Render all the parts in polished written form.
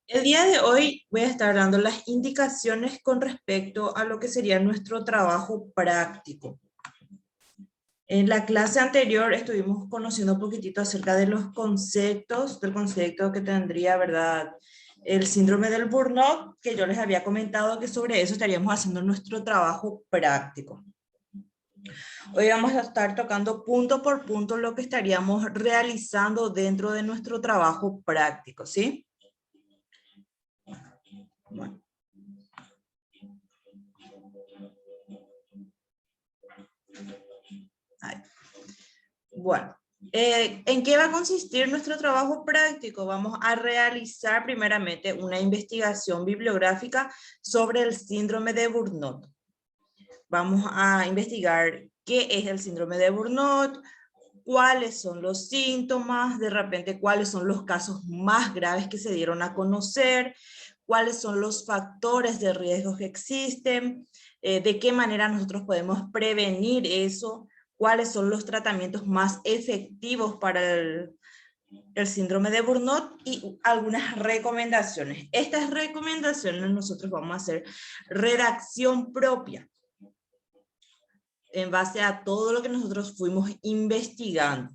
El día de hoy voy a estar dando las indicaciones con respecto a lo que sería nuestro trabajo práctico. En la clase anterior estuvimos conociendo un poquitito acerca de los conceptos, del concepto que tendría, ¿verdad?, el síndrome del burnout, que yo les había comentado que sobre eso estaríamos haciendo nuestro trabajo práctico. Hoy vamos a estar tocando punto por punto lo que estaríamos realizando dentro de nuestro trabajo práctico, ¿sí? Bueno. Bueno, ¿en qué va a consistir nuestro trabajo práctico? Vamos a realizar primeramente una investigación bibliográfica sobre el síndrome de Burnout. Vamos a investigar qué es el síndrome de Burnout, cuáles son los síntomas, de repente cuáles son los casos más graves que se dieron a conocer, cuáles son los factores de riesgo que existen, de qué manera nosotros podemos prevenir eso, cuáles son los tratamientos más efectivos para el síndrome de Burnout y algunas recomendaciones. Estas recomendaciones nosotros vamos a hacer redacción propia en base a todo lo que nosotros fuimos investigando.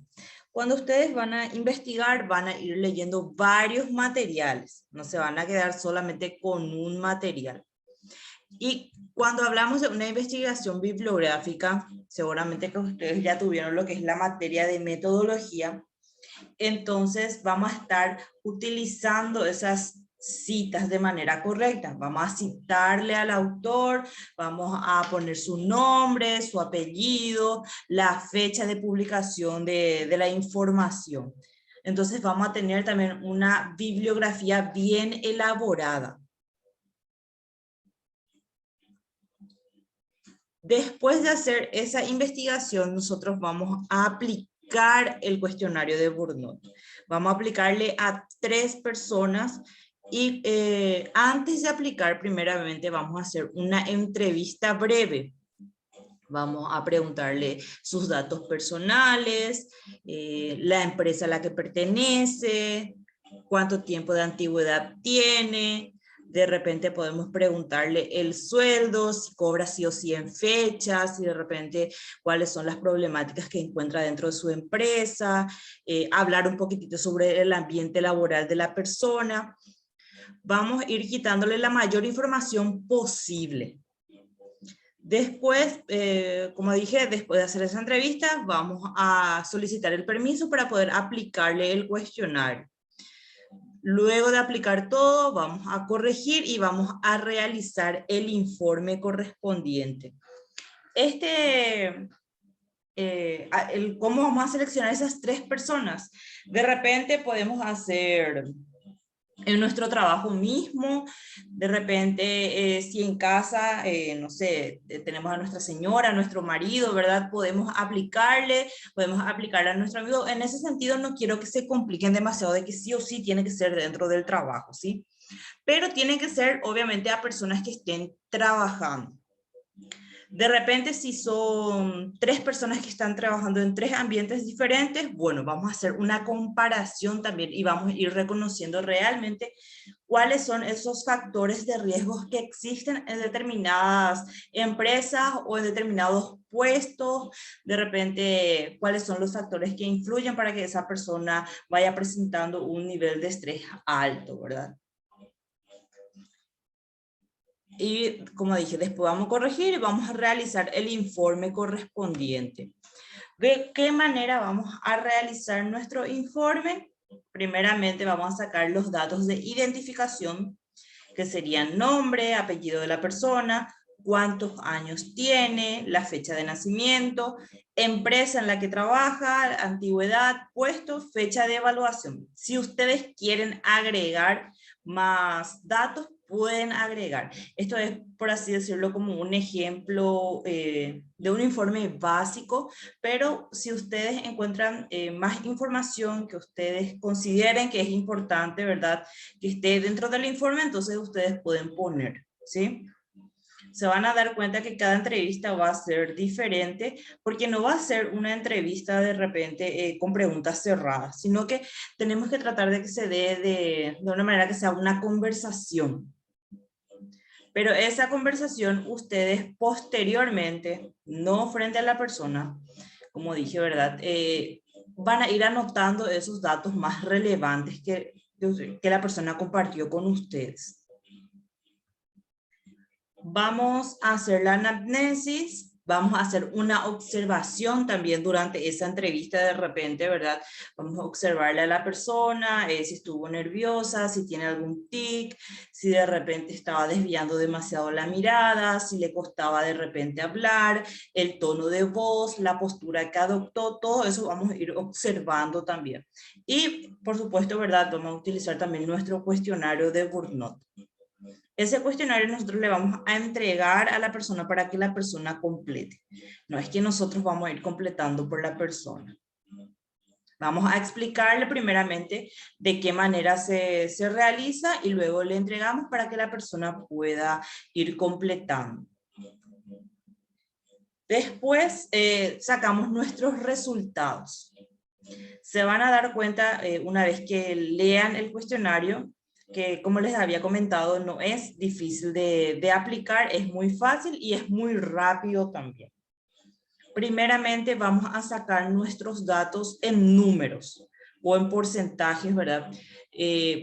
Cuando ustedes van a investigar, van a ir leyendo varios materiales, no se van a quedar solamente con un material. Y cuando hablamos de una investigación bibliográfica, seguramente que ustedes ya tuvieron lo que es la materia de metodología, entonces vamos a estar utilizando esas citas de manera correcta. Vamos a citarle al autor, vamos a poner su nombre, su apellido, la fecha de publicación de la información. Entonces vamos a tener también una bibliografía bien elaborada. Después de hacer esa investigación, nosotros vamos a aplicar el cuestionario de Burnout. Vamos a aplicarle a 3 personas y antes de aplicar, primeramente vamos a hacer una entrevista breve. Vamos a preguntarle sus datos personales, la empresa a la que pertenece, cuánto tiempo de antigüedad tiene. De repente podemos preguntarle el sueldo, si cobra sí o sí en fechas, si de repente cuáles son las problemáticas que encuentra dentro de su empresa, hablar un poquitito sobre el ambiente laboral de la persona. Vamos a ir quitándole la mayor información posible. Después, como dije, después de hacer esa entrevista, vamos a solicitar el permiso para poder aplicarle el cuestionario. Luego de aplicar todo, vamos a corregir y vamos a realizar el informe correspondiente. ¿Cómo vamos a seleccionar esas 3 personas? De repente podemos hacer en nuestro trabajo mismo, de repente si en casa, no sé, tenemos a nuestra señora, a nuestro marido, ¿verdad? Podemos aplicarle a nuestro amigo. En ese sentido no quiero que se compliquen demasiado de que sí o sí tiene que ser dentro del trabajo, ¿sí? Pero tiene que ser obviamente a personas que estén trabajando. De repente, si son 3 personas que están trabajando en 3 ambientes diferentes, bueno, vamos a hacer una comparación también y vamos a ir reconociendo realmente cuáles son esos factores de riesgos que existen en determinadas empresas o en determinados puestos, de repente cuáles son los factores que influyen para que esa persona vaya presentando un nivel de estrés alto, ¿verdad? Y como dije, después vamos a corregir y vamos a realizar el informe correspondiente. ¿De qué manera vamos a realizar nuestro informe? Primeramente vamos a sacar los datos de identificación, que serían nombre, apellido de la persona, cuántos años tiene, la fecha de nacimiento, empresa en la que trabaja, antigüedad, puesto, fecha de evaluación. Si ustedes quieren agregar más datos, pueden agregar. Esto es, por así decirlo, como un ejemplo de un informe básico, pero si ustedes encuentran más información que ustedes consideren que es importante, ¿verdad?, que esté dentro del informe, entonces ustedes pueden poner, ¿sí? Se van a dar cuenta que cada entrevista va a ser diferente, porque no va a ser una entrevista de repente con preguntas cerradas, sino que tenemos que tratar de que se dé de una manera que sea una conversación. Pero esa conversación ustedes posteriormente, no frente a la persona, como dije, ¿verdad? Van a ir anotando esos datos más relevantes que la persona compartió con ustedes. Vamos a hacer la anamnesis, vamos a hacer una observación también durante esa entrevista de repente, ¿verdad? Vamos a observarle a la persona, si estuvo nerviosa, si tiene algún tic, si de repente estaba desviando demasiado la mirada, si le costaba de repente hablar, el tono de voz, la postura que adoptó, todo eso vamos a ir observando también. Y por supuesto, ¿verdad? Vamos a utilizar también nuestro cuestionario de Burnout. Ese cuestionario nosotros le vamos a entregar a la persona para que la persona complete. No es que nosotros vamos a ir completando por la persona. Vamos a explicarle primeramente de qué manera se realiza y luego le entregamos para que la persona pueda ir completando. Después sacamos nuestros resultados. Se van a dar cuenta una vez que lean el cuestionario que, como les había comentado, no es difícil de aplicar, es muy fácil y es muy rápido también. Primeramente vamos a sacar nuestros datos en números o en porcentajes, ¿verdad?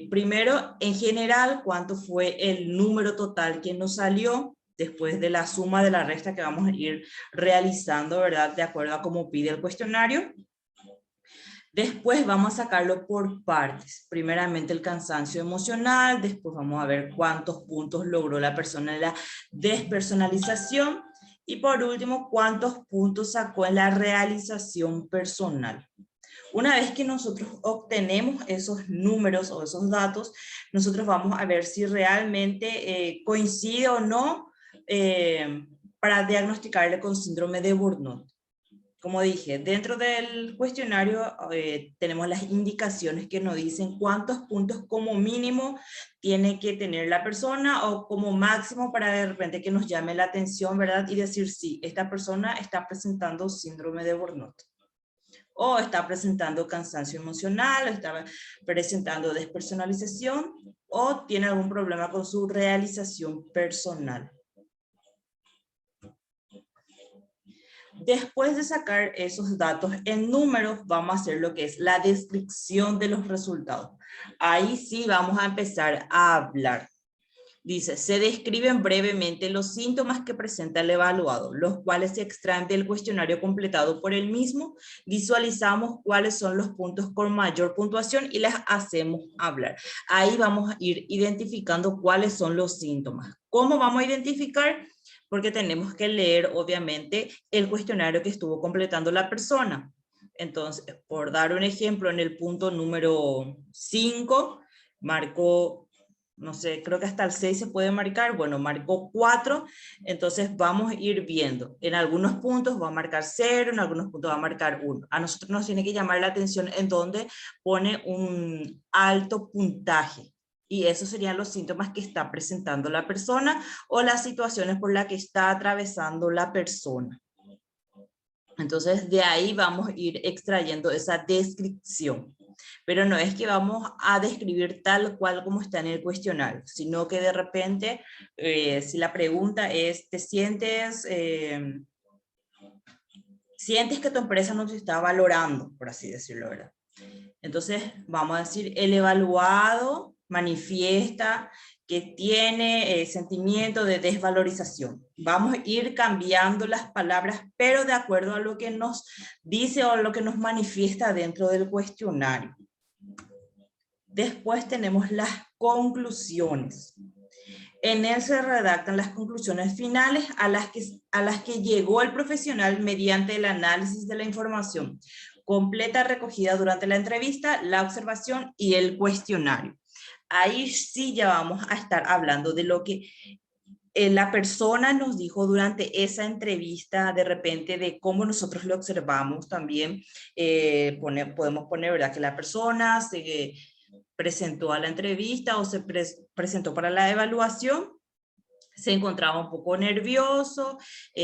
Primero, en general, cuánto fue el número total que nos salió después de la suma de la resta que vamos a ir realizando, ¿verdad? De acuerdo a cómo pide el cuestionario. Después vamos a sacarlo por partes. Primeramente el cansancio emocional, después vamos a ver cuántos puntos logró la persona en la despersonalización y por último cuántos puntos sacó en la realización personal. Una vez que nosotros obtenemos esos números o esos datos, nosotros vamos a ver si realmente coincide o no para diagnosticarle con síndrome de Burnout. Como dije, dentro del cuestionario tenemos las indicaciones que nos dicen cuántos puntos como mínimo tiene que tener la persona o como máximo para de repente que nos llame la atención, ¿verdad? Y decir, sí, esta persona está presentando síndrome de Burnout. O está presentando cansancio emocional, o está presentando despersonalización, o tiene algún problema con su realización personal. Después de sacar esos datos en números, vamos a hacer lo que es la descripción de los resultados. Ahí sí vamos a empezar a hablar. Dice, se describen brevemente los síntomas que presenta el evaluado, los cuales se extraen del cuestionario completado por el mismo, visualizamos cuáles son los puntos con mayor puntuación y las hacemos hablar. Ahí vamos a ir identificando cuáles son los síntomas. ¿Cómo vamos a identificar? Porque tenemos que leer, obviamente, el cuestionario que estuvo completando la persona. Entonces, por dar un ejemplo, en el punto número 5, marcó, no sé, creo que hasta el 6 se puede marcar, bueno, marcó 4, entonces vamos a ir viendo. En algunos puntos va a marcar 0, en algunos puntos va a marcar 1. A nosotros nos tiene que llamar la atención en donde pone un alto puntaje. Y esos serían los síntomas que está presentando la persona o las situaciones por las que está atravesando la persona. Entonces, de ahí vamos a ir extrayendo esa descripción. Pero no es que vamos a describir tal cual como está en el cuestionario, sino que de repente, si la pregunta es, ¿te sientes que tu empresa no te está valorando, por así decirlo, ¿verdad? Entonces, vamos a decir, el evaluado manifiesta que tiene sentimiento de desvalorización. Vamos a ir cambiando las palabras, pero de acuerdo a lo que nos dice o lo que nos manifiesta dentro del cuestionario. Después tenemos las conclusiones. En él se redactan las conclusiones finales a las que llegó el profesional mediante el análisis de la información completa recogida durante la entrevista, la observación y el cuestionario. Ahí sí ya vamos a estar hablando de lo que la persona nos dijo durante esa entrevista, de repente de cómo nosotros lo observamos también. Podemos poner, ¿verdad?, que la persona se presentó a la entrevista o se presentó para la evaluación se encontraba un poco nervioso,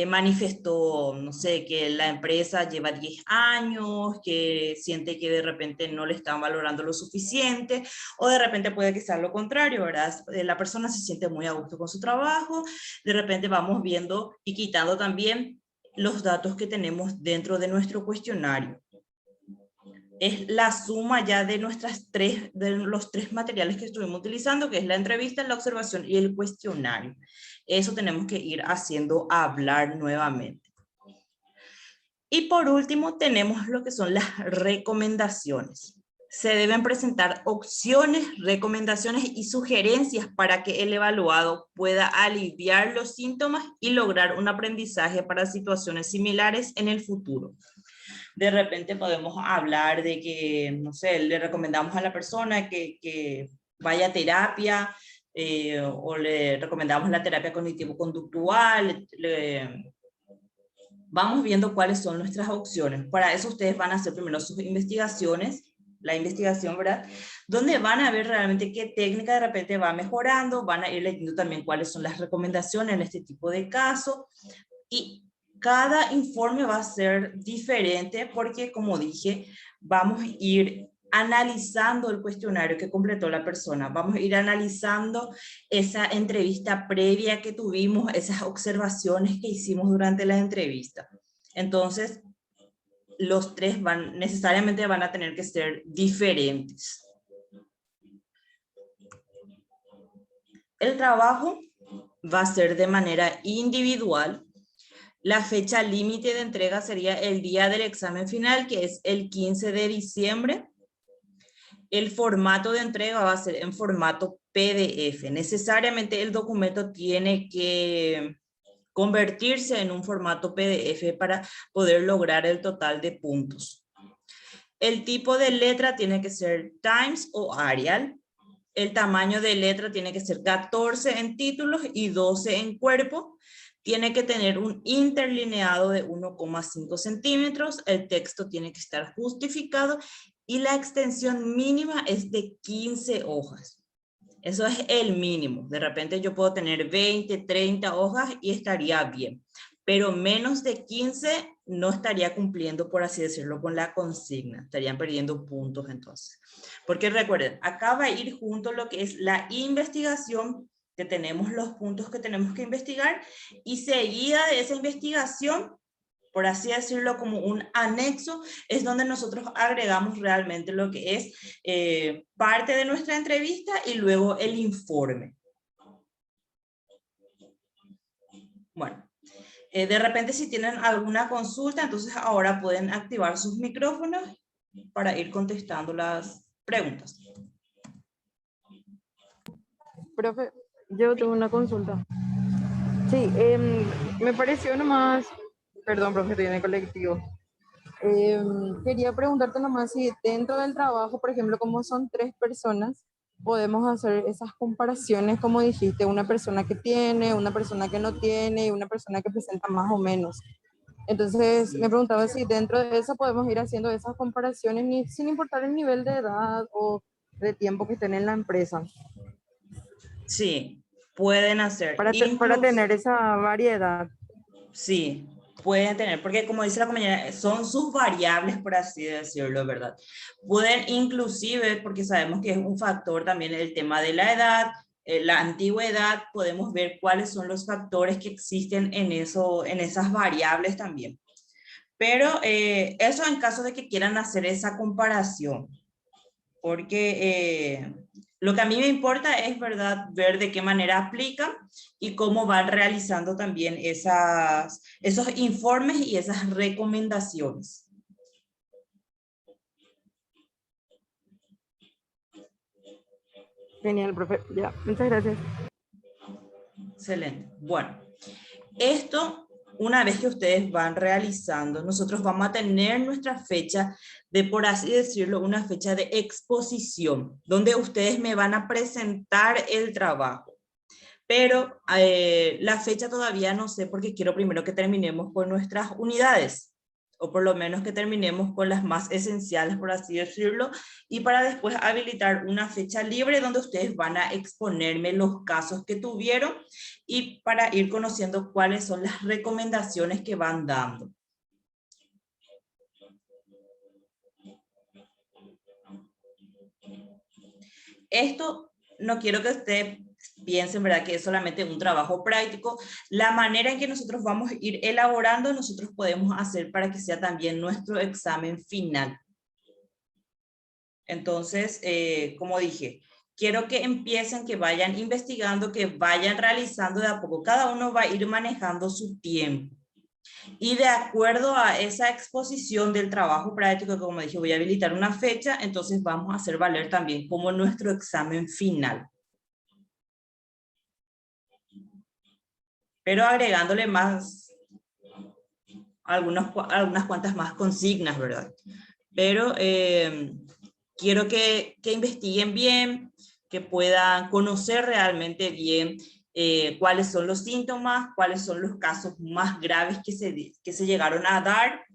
manifestó, no sé, que la empresa lleva 10 años, que siente que de repente no le están valorando lo suficiente, o de repente puede que sea lo contrario, ¿verdad? La persona se siente muy a gusto con su trabajo, de repente vamos viendo y quitando también los datos que tenemos dentro de nuestro cuestionario. Es la suma ya de de los tres materiales que estuvimos utilizando, que es la entrevista, la observación y el cuestionario. Eso tenemos que ir haciendo hablar nuevamente. Y por último tenemos lo que son las recomendaciones. Se deben presentar opciones, recomendaciones y sugerencias para que el evaluado pueda aliviar los síntomas y lograr un aprendizaje para situaciones similares en el futuro. De repente podemos hablar de que, no sé, le recomendamos a la persona que vaya a terapia, o le recomendamos la terapia cognitivo-conductual. Vamos viendo cuáles son nuestras opciones. Para eso ustedes van a hacer primero sus investigaciones, la investigación, ¿verdad? Donde van a ver realmente qué técnica de repente va mejorando, van a ir leyendo también cuáles son las recomendaciones en este tipo de casos, y cada informe va a ser diferente porque, como dije, vamos a ir analizando el cuestionario que completó la persona, vamos a ir analizando esa entrevista previa que tuvimos, esas observaciones que hicimos durante la entrevista. Entonces, los tres necesariamente van a tener que ser diferentes. El trabajo va a ser de manera individual. La fecha límite de entrega sería el día del examen final, que es el 15 de diciembre. El formato de entrega va a ser en formato PDF. Necesariamente el documento tiene que convertirse en un formato PDF para poder lograr el total de puntos. El tipo de letra tiene que ser Times o Arial. El tamaño de letra tiene que ser 14 en títulos y 12 en cuerpo. Tiene que tener un interlineado de 1,5 centímetros. El texto tiene que estar justificado y la extensión mínima es de 15 hojas. Eso es el mínimo. De repente yo puedo tener 20, 30 hojas y estaría bien. Pero menos de 15 no estaría cumpliendo, por así decirlo, con la consigna. Estarían perdiendo puntos entonces. Porque recuerden, acá va a ir junto lo que es la investigación, que tenemos los puntos que tenemos que investigar, y seguida de esa investigación, por así decirlo, como un anexo, es donde nosotros agregamos realmente lo que es parte de nuestra entrevista y luego el informe. Bueno, de repente si tienen alguna consulta, entonces ahora pueden activar sus micrófonos para ir contestando las preguntas. Profe, yo tengo una consulta. Sí, me pareció nomás, perdón, profe, estoy en el colectivo. Quería preguntarte nomás si dentro del trabajo, por ejemplo, como son 3 personas, podemos hacer esas comparaciones, como dijiste, una persona que tiene, una persona que no tiene y una persona que presenta más o menos. Entonces, me preguntaba si dentro de eso podemos ir haciendo esas comparaciones sin importar el nivel de edad o de tiempo que estén en la empresa. Sí, pueden hacer. Para tener esa variedad. Sí, pueden tener, porque como dice la compañera, son sus variables, por así decirlo, ¿verdad? Pueden inclusive, porque sabemos que es un factor también el tema de la edad, la antigüedad, podemos ver cuáles son los factores que existen en esas variables también. Pero eso en caso de que quieran hacer esa comparación, porque lo que a mí me importa es, ¿verdad?, ver de qué manera aplican y cómo van realizando también esos informes y esas recomendaciones. Genial, profe. Ya, muchas gracias. Excelente. Bueno, esto, una vez que ustedes van realizando, nosotros vamos a tener nuestra fecha de, por así decirlo, una fecha de exposición, donde ustedes me van a presentar el trabajo. Pero la fecha todavía no sé porque quiero primero que terminemos con nuestras unidades. o por lo menos que terminemos con las más esenciales, por así decirlo, y para después habilitar una fecha libre donde ustedes van a exponerme los casos que tuvieron y para ir conociendo cuáles son las recomendaciones que van dando. Esto no quiero que ustedes piensen, ¿verdad?, que es solamente un trabajo práctico. La manera en que nosotros vamos a ir elaborando, nosotros podemos hacer para que sea también nuestro examen final. Entonces, como dije, quiero que empiecen, que vayan investigando, que vayan realizando de a poco. Cada uno va a ir manejando su tiempo. Y de acuerdo a esa exposición del trabajo práctico, que como dije, voy a habilitar una fecha, entonces vamos a hacer valer también como nuestro examen final. Pero agregándole más, algunas cuantas más consignas, ¿verdad? Pero quiero que investiguen bien, que puedan conocer realmente bien cuáles son los síntomas, cuáles son los casos más graves que se llegaron a dar,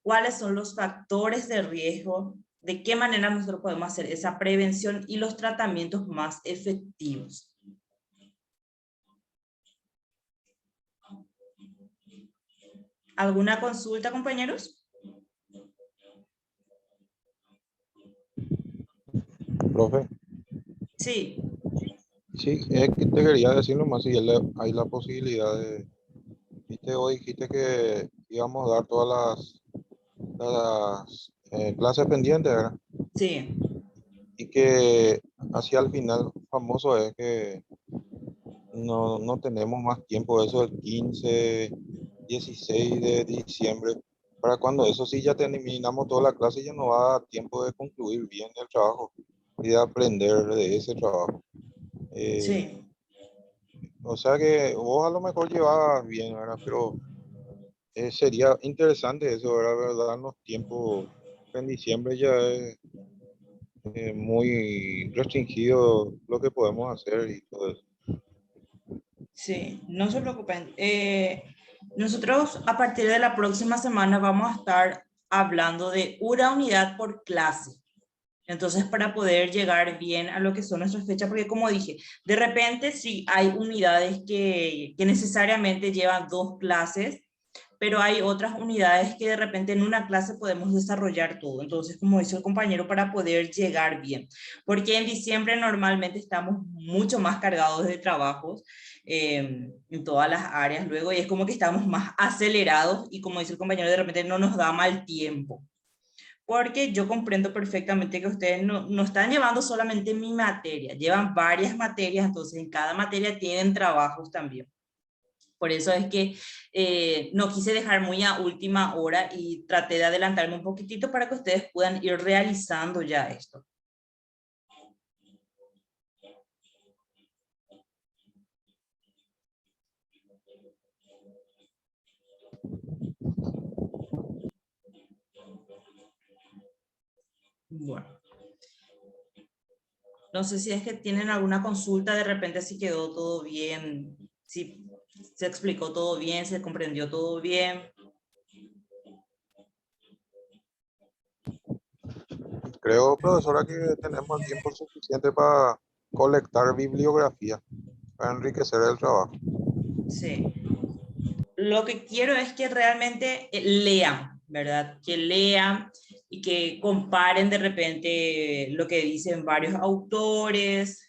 cuáles son los factores de riesgo, de qué manera nosotros podemos hacer esa prevención y los tratamientos más efectivos. ¿Alguna consulta, compañeros? Profe, Sí. sí, es que te quería decir nomás si hay la posibilidad de, viste, hoy dijiste que íbamos a dar todas las clases pendientes, ¿verdad? Sí. Y que hacia el final famoso es que no tenemos más tiempo, eso el 15, 16 de diciembre, para cuando eso sí ya terminamos toda la clase ya no va a dar tiempo de concluir bien el trabajo y de aprender de ese trabajo. Sí. O sea que vos a lo mejor llevabas bien, ¿verdad? Pero sería interesante eso, ¿verdad? Darnos tiempo. En diciembre ya es muy restringido lo que podemos hacer y todo eso. Sí, no se preocupen. Nosotros a partir de la próxima semana vamos a estar hablando de una unidad por clase. Entonces, para poder llegar bien a lo que son nuestras fechas, porque como dije, de repente sí hay unidades que necesariamente llevan 2 clases, pero hay otras unidades que de repente en una clase podemos desarrollar todo. Entonces, como dice el compañero, para poder llegar bien. Porque en diciembre normalmente estamos mucho más cargados de trabajos en todas las áreas luego, y es como que estamos más acelerados y como dice el compañero, de repente no nos da mal tiempo. Porque yo comprendo perfectamente que ustedes no están llevando solamente mi materia, llevan varias materias, entonces en cada materia tienen trabajos también. Por eso es que no quise dejar muy a última hora y traté de adelantarme un poquitito para que ustedes puedan ir realizando ya esto. Bueno. No sé si es que tienen alguna consulta, de repente si quedó todo bien, si se explicó todo bien, se comprendió todo bien. Creo, profesora, que tenemos el tiempo suficiente para colectar bibliografía, para enriquecer el trabajo. Sí. Lo que quiero es que realmente lean, ¿verdad? Que lean y que comparen de repente lo que dicen varios autores,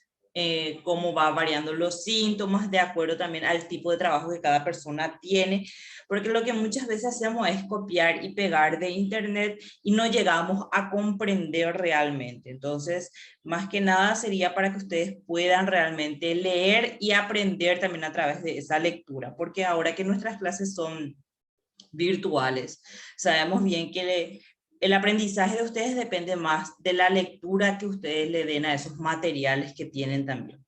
cómo va variando los síntomas de acuerdo también al tipo de trabajo que cada persona tiene, porque lo que muchas veces hacemos es copiar y pegar de internet y no llegamos a comprender realmente. Entonces, más que nada sería para que ustedes puedan realmente leer y aprender también a través de esa lectura, porque ahora que nuestras clases son virtuales, sabemos bien que el aprendizaje de ustedes depende más de la lectura que ustedes le den a esos materiales que tienen también.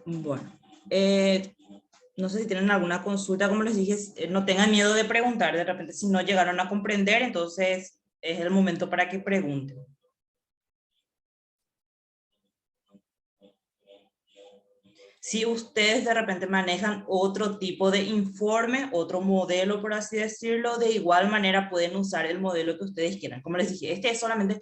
Bueno, no sé si tienen alguna consulta, como les dije, no tengan miedo de preguntar, de repente si no llegaron a comprender, entonces es el momento para que pregunten. Si ustedes de repente manejan otro tipo de informe, otro modelo, por así decirlo, de igual manera pueden usar el modelo que ustedes quieran. Como les dije, este es solamente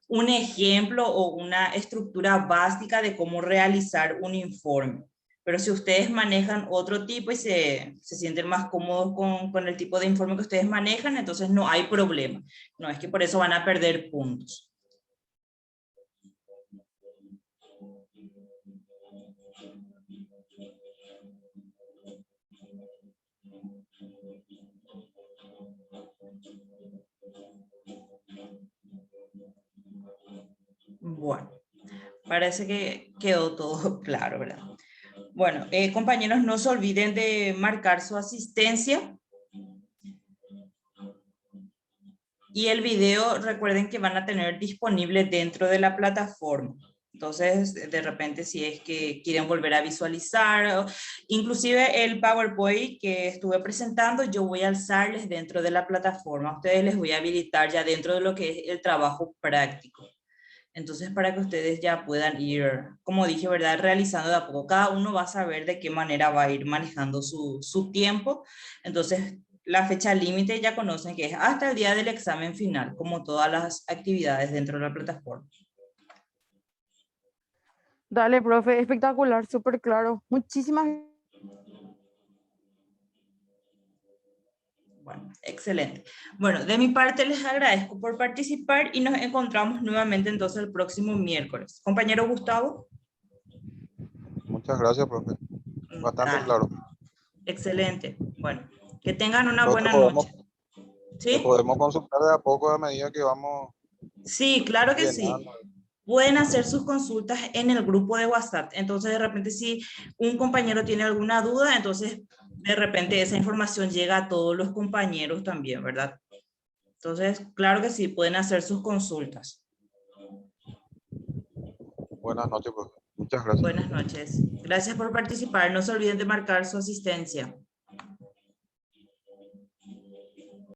un ejemplo o una estructura básica de cómo realizar un informe. Pero si ustedes manejan otro tipo y se sienten más cómodos con el tipo de informe que ustedes manejan, entonces no hay problema. No es que por eso van a perder puntos. Bueno, parece que quedó todo claro, ¿verdad? Bueno, compañeros, no se olviden de marcar su asistencia. Y el video, recuerden que van a tener disponible dentro de la plataforma. Entonces, de repente, si es que quieren volver a visualizar, inclusive el PowerPoint que estuve presentando, yo voy a alzarles dentro de la plataforma. A ustedes les voy a habilitar ya dentro de lo que es el trabajo práctico. Entonces, para que ustedes ya puedan ir, como dije, ¿verdad? Realizando de a poco. Cada uno va a saber de qué manera va a ir manejando su tiempo. Entonces, la fecha límite ya conocen que es hasta el día del examen final, como todas las actividades dentro de la plataforma. Dale, profe, espectacular, súper claro. Muchísimas Bueno, excelente. Bueno, de mi parte les agradezco por participar y nos encontramos nuevamente entonces el próximo miércoles. Compañero Gustavo. Muchas gracias, profe. Bastante Dale. claro. Excelente. Bueno, que tengan una Pero buena noche. te ¿Sí? podemos consultar de a poco a medida que vamos Sí, claro que sí. llenando. Pueden hacer sus consultas en el grupo de WhatsApp. Entonces, de repente, si un compañero tiene alguna duda, entonces, de repente, esa información llega a todos los compañeros también, ¿verdad? Entonces, claro que sí, pueden hacer sus consultas. Buenas noches, profe. Muchas gracias. Buenas noches. Gracias por participar. No se olviden de marcar su asistencia.